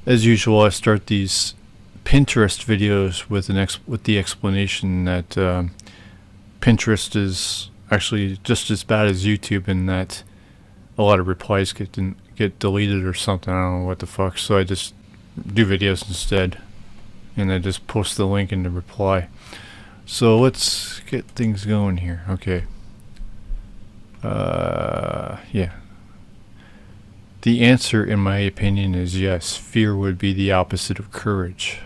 As usual, I start these Pinterest videos with with the explanation that Pinterest is actually just as bad as YouTube in that a lot of replies get deleted or something. I don't know what the fuck. So I just do videos instead, and I just post the link in the reply. So let's get things going here. Okay. Yeah. The answer, in my opinion, is yes. Fear would be the opposite of courage.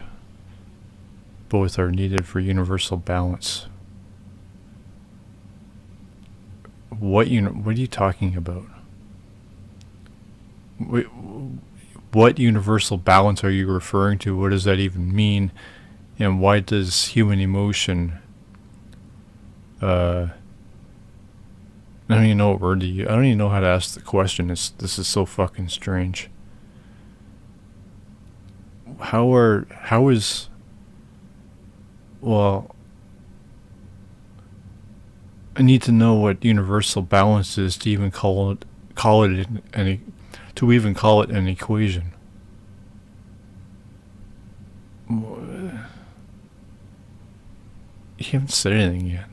Both are needed for universal balance. What are you talking about? What universal balance are you referring to? What does that even mean? And why does human emotion? I don't even know what word to use. I don't even know how to ask the question. This is so fucking strange. How is well, I need to know what universal balance is to even call it an equation. You haven't said anything yet.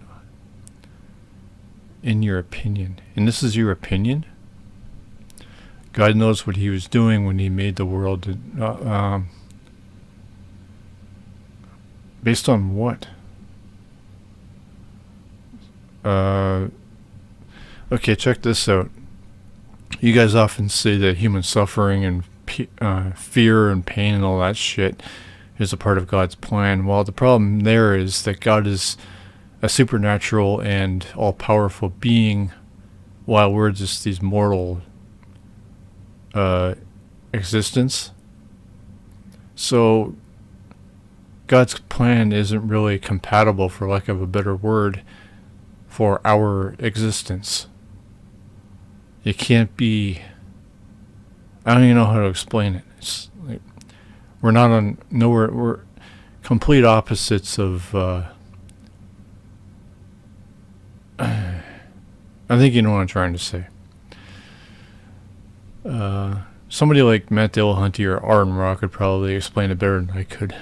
In your opinion, and this is your opinion. God knows what He was doing when He made the world. Based on what? Okay, check this out. You guys often say that human suffering and fear and pain and all that shit is a part of God's plan. Well, the problem there is that God is a supernatural and all-powerful being, while we're just these mortal existence. So God's plan isn't really compatible, for lack of a better word, for our existence. It can't be. I don't even know how to explain it. It's like we're not on nowhere. We're complete opposites of. I think you know what I'm trying to say. Somebody like Matt Dillahunty or Aaron Rock could probably explain it better than I could.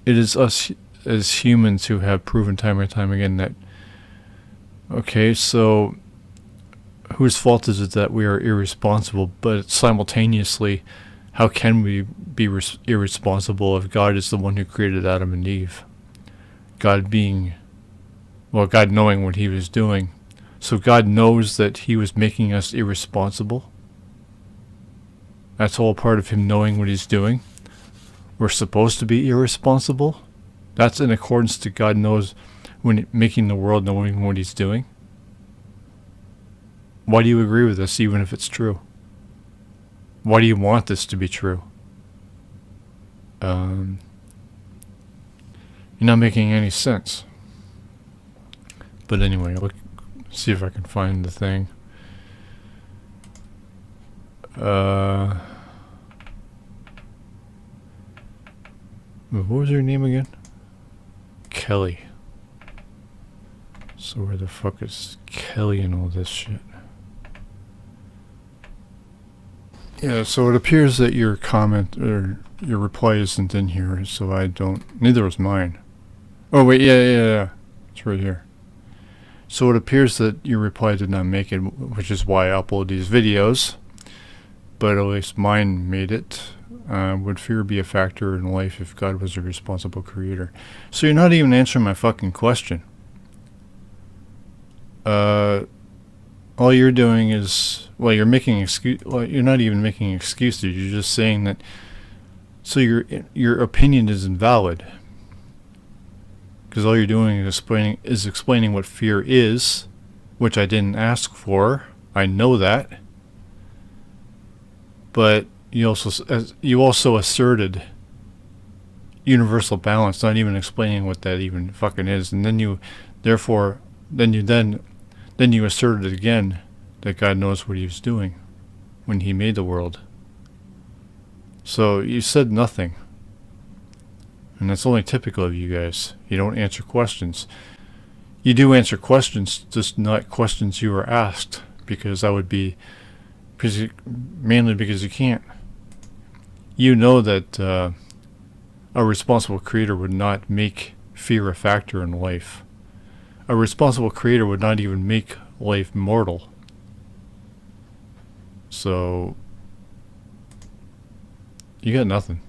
It is us as humans who have proven time and time again that, okay, so whose fault is it that we are irresponsible, but simultaneously, how can we be irresponsible if God is the one who created Adam and Eve? God knowing what He was doing. So God knows that He was making us irresponsible. That's all part of Him knowing what He's doing. We're supposed to be irresponsible. That's in accordance to God knows when making the world, knowing what He's doing. Why do you agree with this, even if it's true? Why do you want this to be true? You're not making any sense. But anyway, let's see if I can find the thing. What was her name again? Kellie. So where the fuck is Kellie and all this shit? Yeah, so it appears that your comment or your reply isn't in here, so I don't. Neither was mine. Oh wait, yeah. It's right here. So it appears that your reply did not make it, which is why I upload these videos. But at least mine made it. Would fear be a factor in life if God was a responsible creator? So you're not even answering my fucking question. All you're doing is, you're making excuse. Well, you're not even making excuses. You're just saying that. So your opinion is invalid. Because all you're doing is explaining what fear is, which I didn't ask for. I know that. But you also asserted universal balance, not even explaining what that even fucking is, and then you asserted again that God knows what He was doing when He made the world. So you said nothing. And that's only typical of you guys. You don't answer questions. You do answer questions, just not questions you were asked, because that would be mainly because you can't. you know that a responsible creator would not make fear a factor in life. A responsible creator would not even make life mortal. So, you got nothing.